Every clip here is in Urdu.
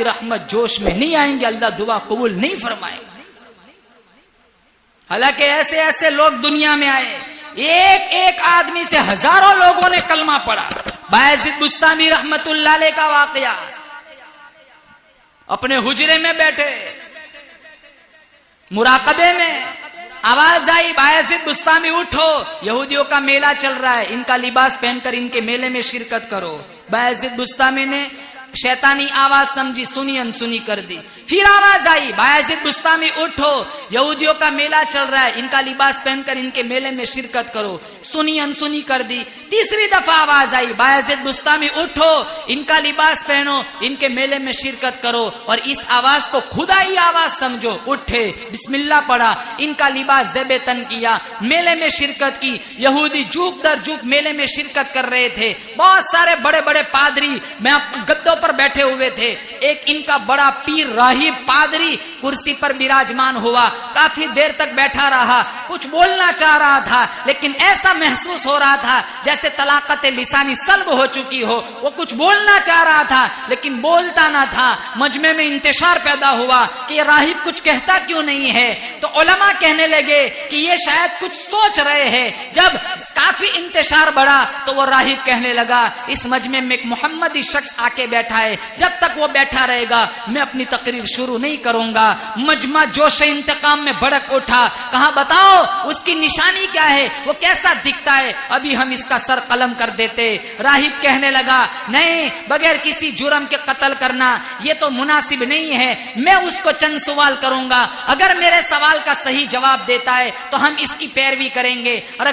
رحمت جوش میں نہیں آئیں گے اللہ دعا قبول نہیں فرمائے گا. حالانکہ ایسے ایسے لوگ دنیا میں آئے, ایک ایک آدمی سے ہزاروں لوگوں نے کلمہ پڑھا. بایزید بستامی رحمت اللہ علیہ کا واقعہ, اپنے حجرے میں بیٹھے مراقبے میں آواز آئی بایزید بستامی اٹھو, یہودیوں کا میلہ چل رہا ہے, ان کا لباس پہن کر ان کے میلے میں شرکت کرو. بایزید بستامی نے شیطانی آواز سمجھی, سنی انسنی کر دی. پھر آواز آئی بایزید بستامی اٹھو, یہودیوں کا میلہ چل رہا ہے, ان کا لباس پہن کر ان کے میلے میں شرکت کرو, سنی انسنی کر دی. تیسری دفعہ آواز آئی بایزید بستامی اٹھو, ان کا لباس پہنو, ان کے میلے میں شرکت کرو. اور اس آواز کو خدائی آواز سمجھو, اٹھے بسم اللہ پڑھا, ان کا لباس زیب تن کیا, میلے میں شرکت کی. یہودی جھوک در جھوک میلے میں شرکت کر رہے تھے. بہت سارے بڑے بڑے پادری میں گدوں پر بیٹھے ہوئے تھے. ایک ان کا بڑا پیر راہب پادری کرسی پر براجمان ہوا, کافی دیر تک بیٹھا رہا, کچھ بولنا چاہ رہا تھا لیکن ایسا محسوس ہو رہا تھا جیسے طلاقت لسانی سلب ہو چکی ہو. وہ کچھ بولنا چاہ رہا تھا لیکن بولتا نہ تھا. مجمع میں انتشار پیدا ہوا کہ یہ راہب کچھ کہتا کیوں نہیں ہے. تو علماء کہنے لگے کہ یہ شاید کچھ سوچ رہے ہیں. جب کافی انتشار بڑھا تو وہ راہب کہنے لگا اس مجمع میں ایک محمدی شخص آ کے بیٹھا ہے, جب تک وہ بیٹھا رہے گا میں اپنی تقریر شروع نہیں کروں گا. مجمع جوش انتقام میں بھڑک اٹھا, کہا بتاؤ اس کی نشانی کیا ہے, وہ کیسا دکھتا ہے, ابھی ہم اس کا سر قلم کر دیتے. راہب کہنے لگا نہیں, بغیر کسی جرم کے قتل کرنا یہ تو مناسب نہیں ہے. میں اس کو چند سوال کروں گا, اگر میرے سوال کا صحیح جواب دیتا ہے تو ہم اس کی پیروی کریں گے, اور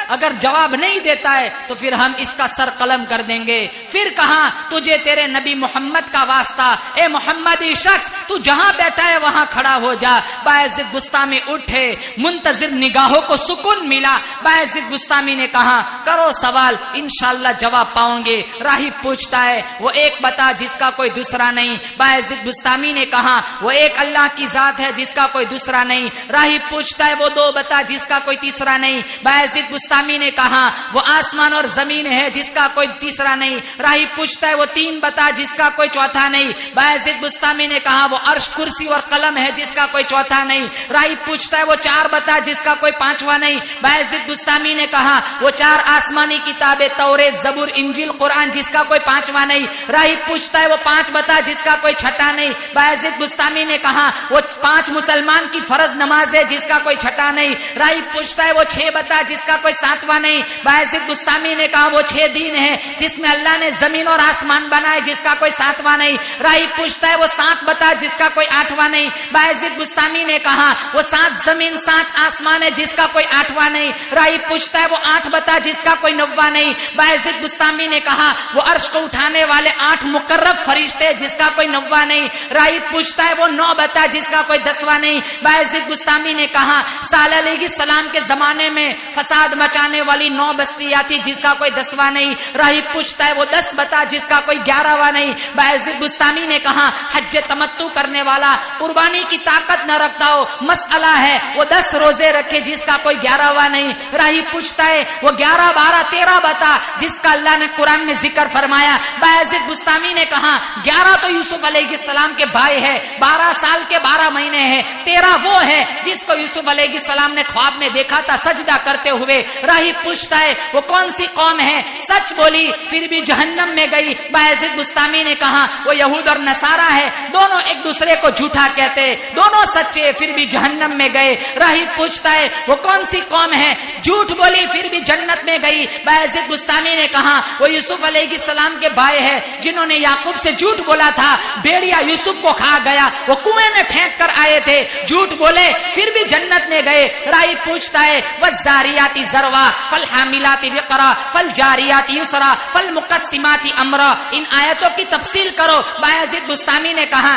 اگر جواب نہیں دیتا ہے تو پھر ہم اس کا سر قلم کر دیں گے. پھر کہا تجھے تیرے نبی محمد کا واسطہ, اے محمدی شخص تو جہاں بیٹھا ہے وہاں کھڑا ہو جا. بایزید بستامی اٹھے, منتظر نگاہوں کو سکون ملا. بایزید بستامی نے کہا کرو سوال, انشاءاللہ جواب پاؤں گے. راہب پوچھتا ہے وہ ایک بتا جس کا کوئی دوسرا نہیں. بایزید بستامی نے کہا وہ ایک اللہ کی ذات ہے جس کا کوئی دوسرا نہیں. راہب پوچھتا ہے وہ دو بتا جس کا کوئی تیسرا نہیں. بایزید بستامی نے کہا وہ آسمان اور زمین ہے جس کا کوئی تیسرا نہیں. راہب پوچھتا ہے وہ تین بتا جس کا کوئی چوتھا نہیں. بایزید بستامی نے کہا وہ عرش کرسی اور قلم ہے جس کا کوئی چوتھا نہیں. راہب پوچھتا ہے وہ چار بتا جس کا کوئی پانچواں نہیں. بایزید بستامی نے کہا وہ چار آسمانی کتابیں توریت زبور انجیل قرآن جس کا کوئی پانچواں نہیں. راہب پوچھتا ہے وہ پانچ بتا جس کا کوئی چھٹا نہیں. بایزید بستامی نے کہا وہ پانچ مسلمان کی فرض نماز ہے جس کا کوئی چھٹا نہیں. راہب پوچھتا ہے وہ چھ بتا جس کا کوئی ساتواں نہیں. بایزید بستامی نے کہا وہ چھ دین ہے جس میں اللہ نے زمین اور آسمان بنائے جس کا کوئی ساتواں نہیں. راہب پوچھتا ہے وہ سات بتا جس کا کوئی آٹھواں نہیں. بایزید بستامی نے کہا وہ سات زمین سات آسمان ہے جس کا کوئی آٹھواں نہیں. راہب پوچھتا ہے وہ آٹھ بتا جس کا کوئی نواں نہیں. بایزید بستامی نے کہا وہ عرش کو اٹھانے والے آٹھ مقرب فرشتے جس کا کوئی نواں نہیں. راہب پوچھتا ہے وہ نو بتا جس کا کوئی دسواں نہیں. بایزید بستامی نے کہا صالح علیہ السلام کے زمانے میں فساد مچانے والی 9 بستیاں تھی جس کا کوئی 10واں نہیں. راہب پوچھتا ہے وہ 10 بتا جس کا کوئی 11واں نہیں. بایزید بستامی نے کہا حج تمتع کرنے والا قربانی کی طاقت نہ رکھتا ہو مسئلہ ہے وہ 10 روزے رکھے جس کا کوئی 11واں نہیں. راہب پوچھتا ہے وہ 11 12 13 بتا جس کا اللہ نے قرآن میں ذکر فرمایا. بایزید بستامی نے کہا 11 تو یوسف علیہ السلام کے بھائی ہے, 12 سال کے 12 مہینے ہیں, 13 وہ ہے جس کو یوسف علیہ السلام نے خواب میں دیکھا تھا سجدہ کرتے ہوئے. راہب پوچھتا ہے وہ کون سی قوم ہے, سچ بولی پھر بھی جہنم میں گئی. بایزید بستامی نے کہا وہ یہود اور نصارہ ہے, دونوں ایک دوسرے کو جھوٹا کہتے, دونوں سچے پھر بھی جہنم میں گئے. راہب پوچھتا ہے وہ کون سی قوم ہے, جھوٹ بولی پھر بھی جنت میں گئی. بایزید بستامی نے کہا وہ یوسف علیہ السلام کے بھائی ہے جنہوں نے یعقوب سے جھوٹ بولا تھا, بھیڑیا یوسف کو کھا گیا, وہ کنویں میں پھینک کر آئے تھے, جھوٹ بولے پھر بھی جنت میں گئے. راہب پوچھتا ہے والزاریات ذروا فالحاملات وقرا فالجاریات یسرا فالمقسمات امرا, ان آیتوں کی تفصیل کرو. بایزید بستامی نے کہا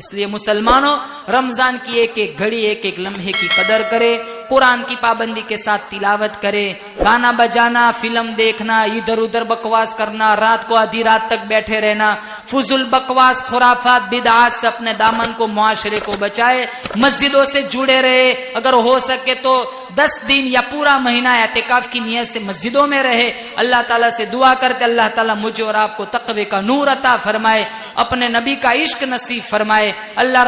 اس لیے مسلمانوں رمضان کی ایک ایک گھڑی ایک ایک لمحے کی قدر کرے، قرآن کی پابندی کے ساتھ تلاوت کرے، گانا بجانا، فلم دیکھنا، ادھر ادھر بکواس کرنا، رات کو آدھی رات تک بیٹھے رہنا، فضول بکواس خرافات بدعات سے اپنے دامن کو معاشرے کو بچائے، مسجدوں سے جڑے رہے، اگر ہو سکے تو 10 دن یا پورا مہینہ اعتکاف کی نیت سے مسجدوں میں رہے۔ اللہ تعالیٰ سے دعا کرتے اللہ تعالیٰ مجھے اور آپ کو تقوی کا نور عطا فرمائے، اپنے نبی کا عشق نصیب فرمائے، اللہ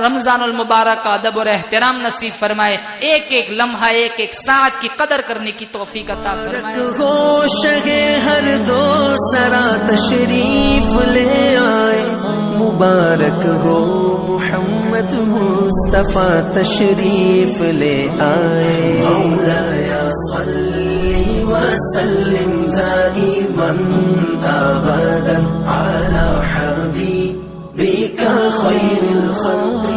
رمضان المبارک کا ادب اور احترام نصیب فرمائے، ایک ایک لمحہ ایک ایک ساعت کی قدر کرنے کی توفیق عطا فرمائے۔ ہو شگے ہر دو سرا تشریف لے آئے، مبارک ہو محمد مصطفیٰ تشریف لے آئے، مولایا صلی وسلم دائما ابدا علی حبیبک خیر الخلق